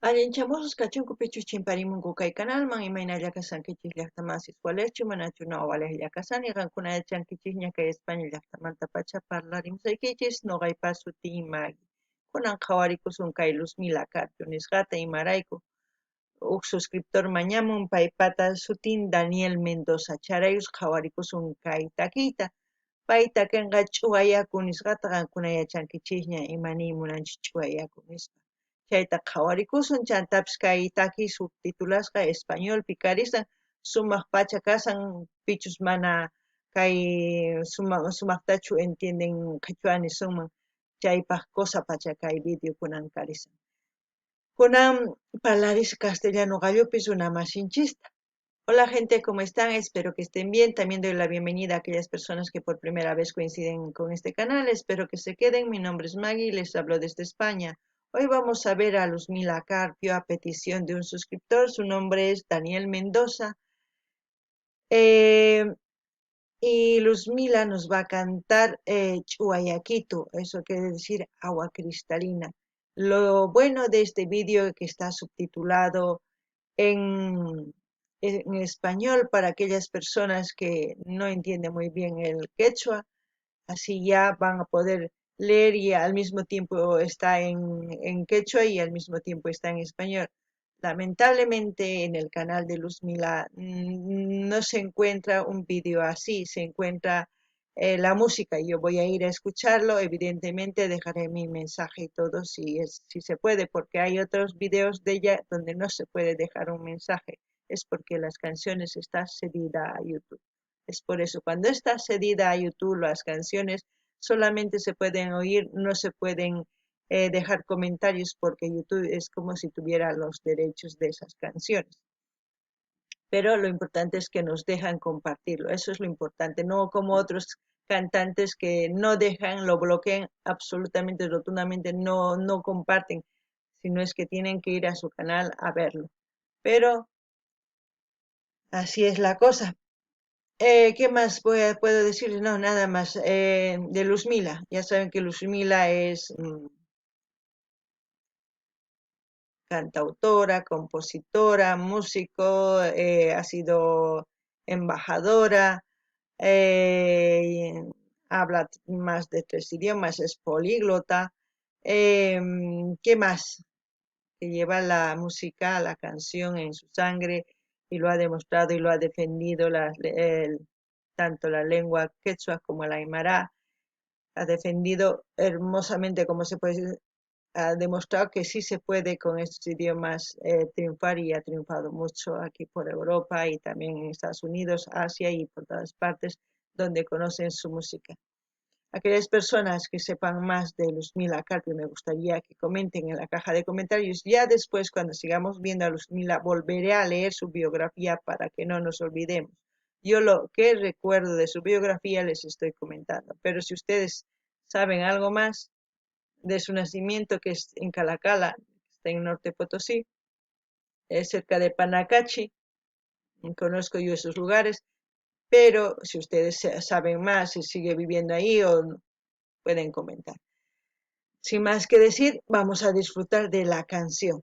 Allinchamusqa kachunku pichus chimparimunku kay canalman imaynalla kasankichik llaqtamansis walechu manachu no walejlla kasani qankuna yachankichikña kay España llaqtamanta pacha parlarimusaykichis noqaypas suti Maggie. Kunan qhawarikusun kay Luzmila Carpio nisqata imarayku uk suscriptor mañamun paypata sutin Daniel Mendoza charayus qhawarikusun kay takiyta payta kanqa ch'uwayaku nisqata qankuna yachankichikña imani munanchik ch'uwayaku nisqa. Chayta qhawarikusun chantapis kay taki subtitulasqa españolpi karisan sumaq pacha kasan pichus mana kay sumaqtachu entienden qhichwa nisunman chaypaq cosa pacha kay video kunan karisan. Kunan parlaris castellano gallupis una masinchista. Hola gente, ¿cómo están? Espero que estén bien. También doy la bienvenida a aquellas personas que por primera vez coinciden con este canal. Espero que se queden. Mi nombre es Maggie y les hablo desde España. Hoy vamos a ver a Luzmila Carpio a petición de un suscriptor. Su nombre es Daniel Mendoza. Y Luzmila nos va a cantar Chuayaquito, eso quiere decir agua cristalina. Lo bueno de este vídeo es que está subtitulado en español para aquellas personas que no entienden muy bien el quechua, así ya van a poder leer y al mismo tiempo está en quechua y al mismo tiempo está en español. Lamentablemente en el canal de Luzmila no se encuentra un vídeo así, se encuentra la música. Yo voy a ir a escucharlo, evidentemente dejaré mi mensaje y todo si se puede, porque hay otros videos de ella donde no se puede dejar un mensaje, es porque las canciones están cedidas a YouTube. Es por eso, cuando está cedida a YouTube las canciones solamente se pueden oír, no se pueden dejar comentarios porque YouTube es como si tuviera los derechos de esas canciones. Pero lo importante es que nos dejan compartirlo, eso es lo importante, no como otros cantantes que no dejan, lo bloquean absolutamente, rotundamente, no comparten, sino es que tienen que ir a su canal a verlo. Pero así es la cosa. ¿Qué más puedo decirles? No, nada más. De Luzmila, ya saben que Luzmila es cantautora, compositora, músico, ha sido embajadora, habla más de 3 idiomas, es políglota. ¿Qué más? Que lleva la música, la canción en su sangre y lo ha demostrado y lo ha defendido tanto la lengua quechua como la aymara. Ha defendido hermosamente, como se puede decir, ha demostrado que sí se puede con estos idiomas triunfar y ha triunfado mucho aquí por Europa y también en Estados Unidos, Asia y por todas partes donde conocen su música. Aquellas personas que sepan más de Luzmila Carpio me gustaría que comenten en la caja de comentarios. Ya después, cuando sigamos viendo a Luzmila, volveré a leer su biografía para que no nos olvidemos. Yo lo que recuerdo de su biografía les estoy comentando, pero si ustedes saben algo más de su nacimiento, que es en Calacala, está en Norte Potosí, es cerca de Panacachi, conozco yo esos lugares, pero si ustedes saben más, si sigue viviendo ahí o pueden comentar. Sin más que decir, vamos a disfrutar de la canción.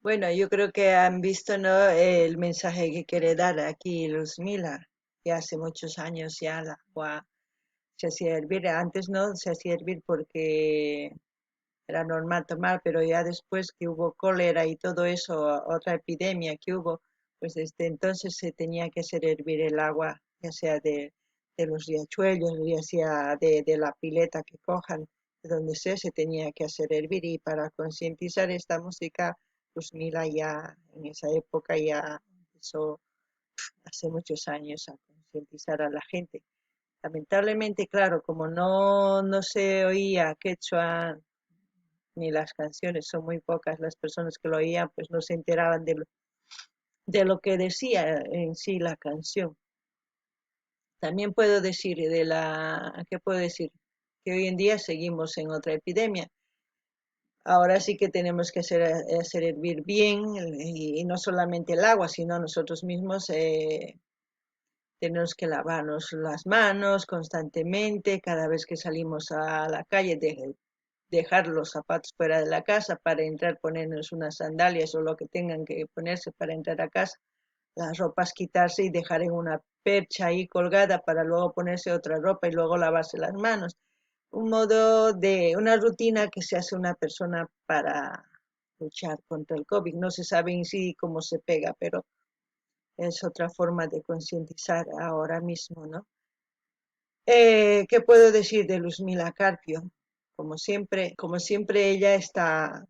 Bueno, yo creo que han visto, ¿no?, el mensaje que quiere dar aquí Luzmila, que hace muchos años ya la agua se hacía hervir. Antes no se hacía hervir porque era normal tomar, pero ya después que hubo cólera y todo eso, otra epidemia que hubo, pues desde entonces se tenía que hacer hervir el agua, ya sea de los riachuelos, ya sea de la pileta que cojan, de donde sea, se tenía que hacer hervir. Y para concientizar esta música, pues Mila ya en esa época ya empezó hace muchos años a concientizar a la gente. Lamentablemente, claro, como no se oía quechua ni las canciones, son muy pocas las personas que lo oían, pues no se enteraban de lo que decía en sí la canción. También puedo decir ¿qué puedo decir? Que hoy en día seguimos en otra epidemia. Ahora sí que tenemos que hacer hervir bien, y no solamente el agua, sino nosotros mismos tenemos que lavarnos las manos constantemente, cada vez que salimos a la calle, dejar los zapatos fuera de la casa para entrar, ponernos unas sandalias o lo que tengan que ponerse para entrar a casa, las ropas quitarse y dejar en una percha ahí colgada para luego ponerse otra ropa y luego lavarse las manos. Una rutina que se hace una persona para luchar contra el COVID. No se sabe en sí cómo se pega, pero es otra forma de concientizar ahora mismo, ¿no? ¿Qué puedo decir de Luzmila Carpio? Como siempre ella está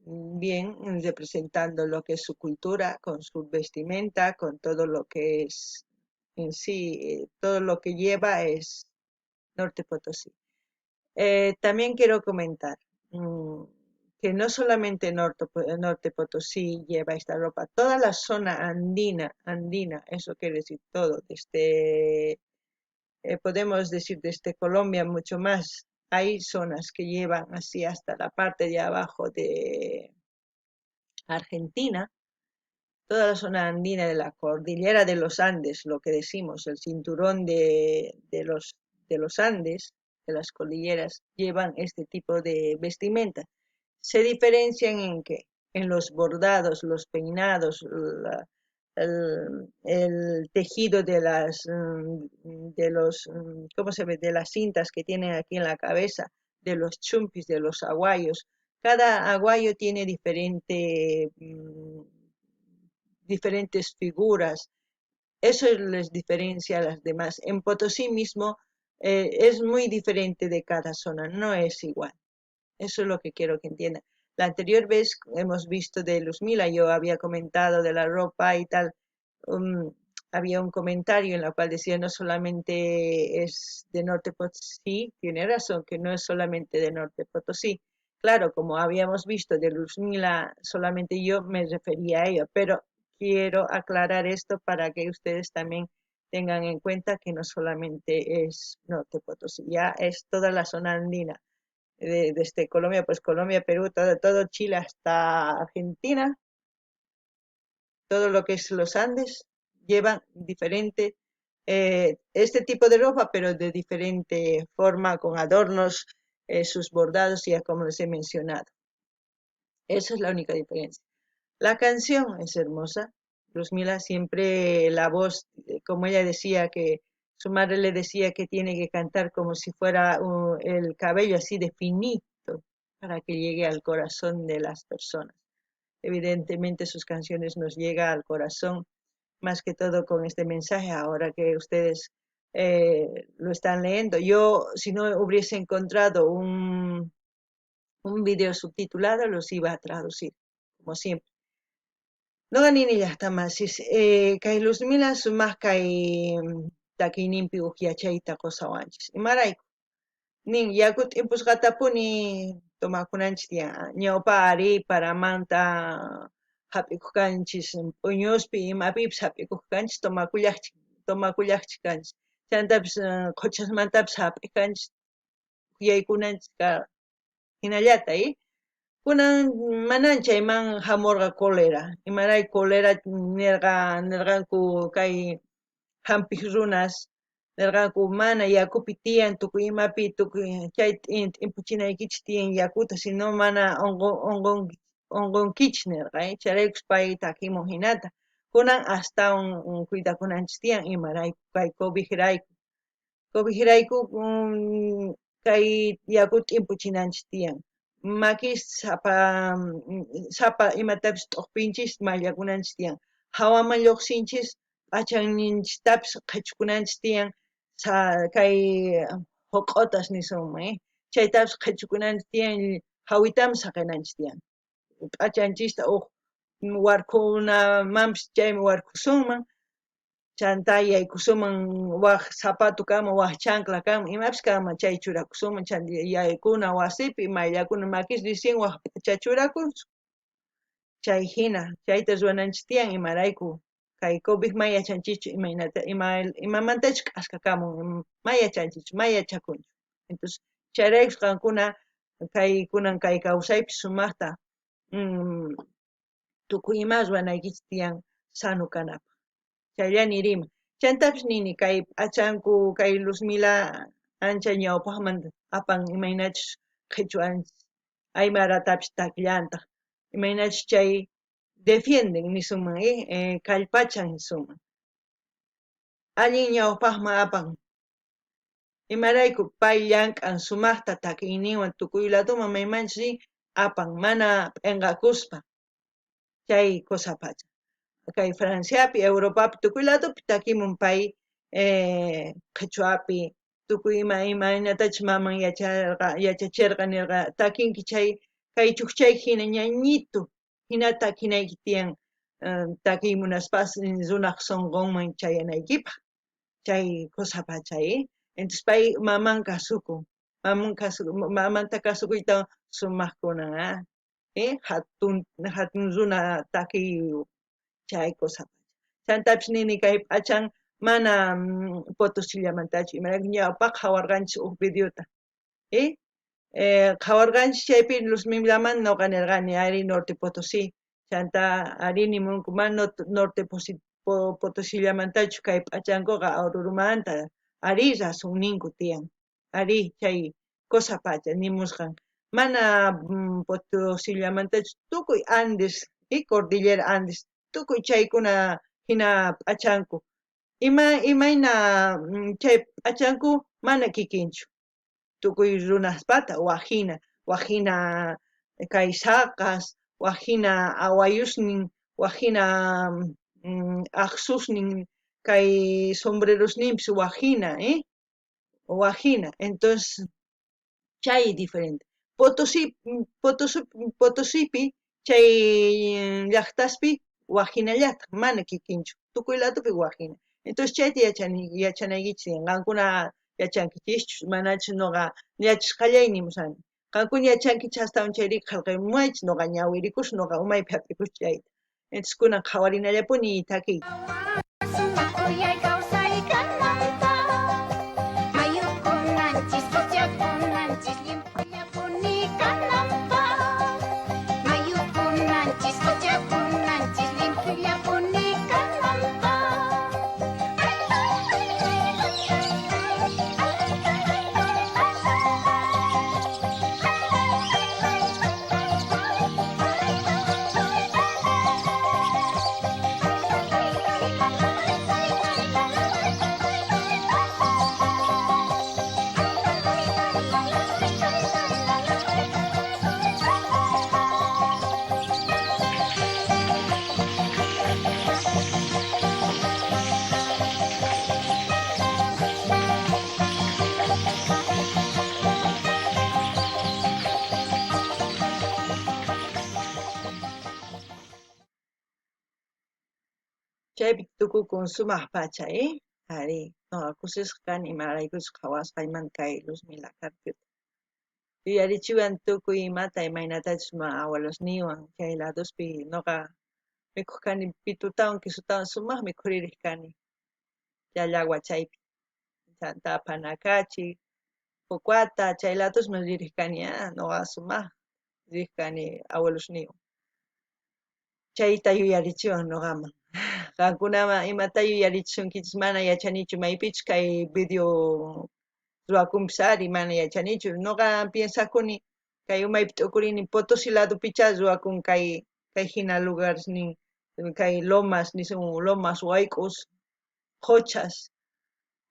bien representando lo que es su cultura, con su vestimenta, con todo lo que es en sí, todo lo que lleva es Norte Potosí. También quiero comentar mm, que no solamente Norte Potosí lleva esta ropa, toda la zona andina, eso quiere decir todo, podemos decir desde Colombia mucho más. Hay zonas que llevan así hasta la parte de abajo de Argentina, toda la zona andina de la cordillera de los Andes, lo que decimos, el cinturón de los Andes, de las cordilleras, llevan este tipo de vestimenta. Se diferencian en qué, en los bordados, los peinados, el tejido ¿cómo se ve? De las cintas que tienen aquí en la cabeza, de los chumpis, de los aguayos. Cada aguayo tiene diferentes figuras. Eso les diferencia a las demás. En Potosí mismo es muy diferente de cada zona, no es igual. Eso es lo que quiero que entiendan. La anterior vez hemos visto de Luzmila, yo había comentado de la ropa y tal. um, Había un comentario en el cual decía no solamente es de Norte Potosí, tiene razón, que no es solamente de Norte Potosí. Claro, como habíamos visto de Luzmila, solamente yo me refería a ello, pero quiero aclarar esto para que ustedes también tengan en cuenta que no solamente es Norte Potosí, ya es toda la zona andina, desde Colombia, pues Colombia, Perú, todo Chile hasta Argentina, todo lo que es los Andes, llevan este tipo de ropa, pero de diferente forma, con adornos, sus bordados, ya como les he mencionado. Esa es la única diferencia. La canción es hermosa. Luzmila siempre, la voz, como ella decía, que Su madre le decía que tiene que cantar como si fuera el cabello así de finito para que llegue al corazón de las personas. Evidentemente sus canciones nos llegan al corazón, más que todo con este mensaje ahora que ustedes lo están leyendo. Yo, si no hubiese encontrado un video subtitulado, los iba a traducir, como siempre. No ganini llaqtamasis, kay Luzmila sumaq kay takiyninpi uqyachayta qusawanchis. Imarayku, nin yaku t'impusqatapuni tomakunanchis tiyan ñawpa ari paramanta hap'ikuq kanchis p'uñuspi imapipis hap'ikuq kanchis tomakullaqchik kanchis. Chantapis quchasmantapis hap'ik kanchis yaykunanchis hinallata, kunan manan chayman hamurqa cólera, imaray cólera nirqanku kay hampiq runas nirqanku mana yakupi tiyan tukuy imapi tukuy chay t'impuchinaykichis tiyan yakuta sino mana unqunkichis nirqay chayraykus pay takimun hinata kunan astawan cuidakunanchis tiyan imarayku kay cobigrayku kay yaku t'impuchinanchis tiyan makis sapa imatapis t'uqpinchis mallakunanchis tiyan hawaman lluqsinchis p'achanninchistapis qhichkunanchis tiyan kay huq'utas nisunman chaytapis qhichkunanchis tiyan hawitaman saqinanchis tiyan p'achanchista warkunamanpis chaymi warkusunman chanta yaykusunman waq zapatu kanman waq chancla kanman imapis kanman chay churakusunman chanta yaykuna wasipi mayllakuna makis recién waqpita churakunchik chay hina chayta ruwananchis tiyan imarayku kay COVID ma yachanchichu imamantachus k'askakamun ma yachanchichu ma yachakunchu entonces chayraykus qankuna kay kunan kay kawsaypi sumaqta tukuy ima ruwanaykichis tiyan sano kanapaq chayllani riman chantapis nini kay p'achanku kay Luzmila ancha ñawpaqman apan imaynachus qhichwanchis aymaratapis takllantaq imaynachus chay defienden nisunman kallpachan nisunman allin ñawpaqman apan imarayku pay llank'an sumaqta takiyninwan tukuy laduman maymanchus rin apan mana p'inqakuspa chay qusapacha kay Franciapi Europapi tukuy ladupi takimun pay qhichwapi tukuy imaynatachus maman yachachirqa nirqa takinki chay kay chukchayki hina ñañitu hina takinayki tiyan takiy munaspas runaq sunqunman chayanaykipaq chay qusapacha entonces pay maman kasukun mamanta kasukuyta sumaq kunan hatun runa takiy chay qusapacha chantapis nini kay p'achan mana Potosillamantachu imarayku ñawpaq hawarqanchis huk videota qhawarqanchis chaypi Luzmilaman ñuqa nirqani ari Norte Potosí chanta ari nimunku mana Norte Potosillamantachu kay p'achankuqa Orurumanta ari rasun ninku tiyan ari chay qusapacha nimusqan mana Potosillamantachu tukuy Andes Cordillera Andes tukuy chaykuna hina p'achanku imayna chay p'achanku mana kikinchu tukuy runaspata waqhina kay saqas waqhina awayusnin waqhina aqsusnin kay sombrerosninpis waqhina entonces chay diferente Potosipi chay llaqtaspi waqhinallataq mana kikinchu tukuy ladupi waqhina entonces chayta yachanaykichis qankuna yachankichishchu manachus nuqa yachashqallay nimusani qankuna yachankichis astawan chayri qillqamunaychis nuqa ñawirikush nuqa umaypi hap'ikush chayta entonces kunan qhawarinallapuni takiyta Chaypi tukukun sumaq pacha, ari, noqakusisqani imaraykuchus qhawasqayman kay Luzmila Carpiota. Yuyarichiwan tukuy imata imaynatachus abuelosniwan chay ladospi noqa mikuq kani pitutawan kisutawan sumaqmi quririq kani llallagua chaypi, Santa Panakachi, Pucuata chay ladosmi ririq kani noqa sumaq riq kani abuelosniwan. Chayta yuyarichiwan noqaman. Qankunaman imata yuyarichishunkichis mana yachanichu maypichus kay video ruwakunpis ari mana yachanichu. Noqa piensakuni kay umaypi t'ukurini Potosí ladopichá ruwakun kay hina lugares nin kay Lomas nisun Lomas Huaycos, Qochas,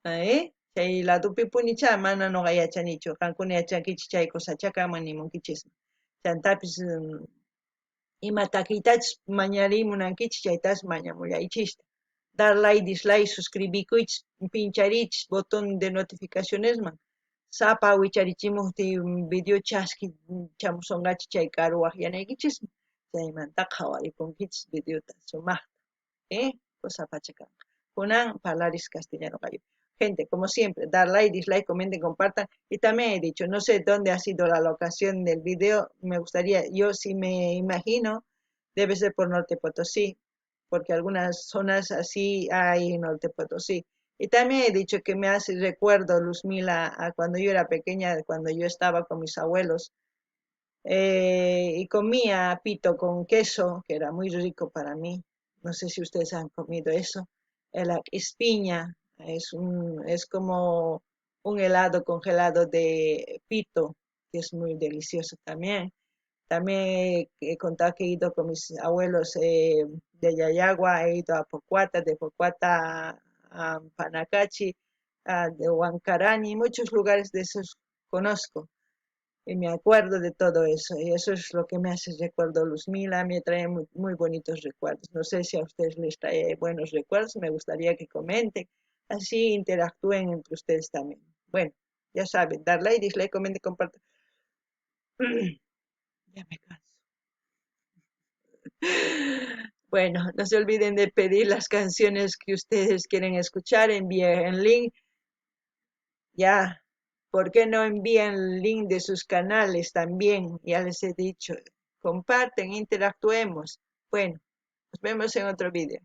chay ladopipunichá mana noqa yachanichu. Qankuna yachankichis chay kusachaqa ama nimunkichis. Chantapis ima takiytachus mañarimunankichis chaytas mañamullaychista. Dar like, dislike, suscribikuychis, pincharichis botón de notificacionesman. Sapa wicharichimuqti video chaski chamusunqachis chay karuwaq yanaykichis. Chaymantaqa qhawaripunkichis videota sumaqta, cosa pacha kanqa. Kunan parlaris castellano gallo. Gente, como siempre, dar like, dislike, comenten, compartan. Y también he dicho, no sé dónde ha sido la locación del video. Me gustaría, yo sí me imagino, debe ser por Norte Potosí, porque algunas zonas así hay en Norte Potosí. Y también he dicho que me hace recuerdo, Luzmila, a cuando yo era pequeña, cuando yo estaba con mis abuelos, y comía pito con queso, que era muy rico para mí. No sé si ustedes han comido eso. La espiña es como un helado congelado de pito, que es muy delicioso también. También he contado que he ido con mis abuelos de Yayagua, he ido a Pocuata, de Pocuata a Panacachi, de Huancarani, muchos lugares de esos conozco. Y me acuerdo de todo eso, y eso es lo que me hace recuerdo Luzmila, me trae muy, muy bonitos recuerdos. No sé si a ustedes les trae buenos recuerdos, me gustaría que comenten, así interactúen entre ustedes también. Bueno, ya saben, dar like, dislike, comenten, compartan. Ya me canso. Bueno, no se olviden de pedir las canciones que ustedes quieren escuchar, envíen el link. Ya, ¿por qué no envían el link de sus canales también? Ya les he dicho, comparten, interactuemos. Bueno, nos vemos en otro video.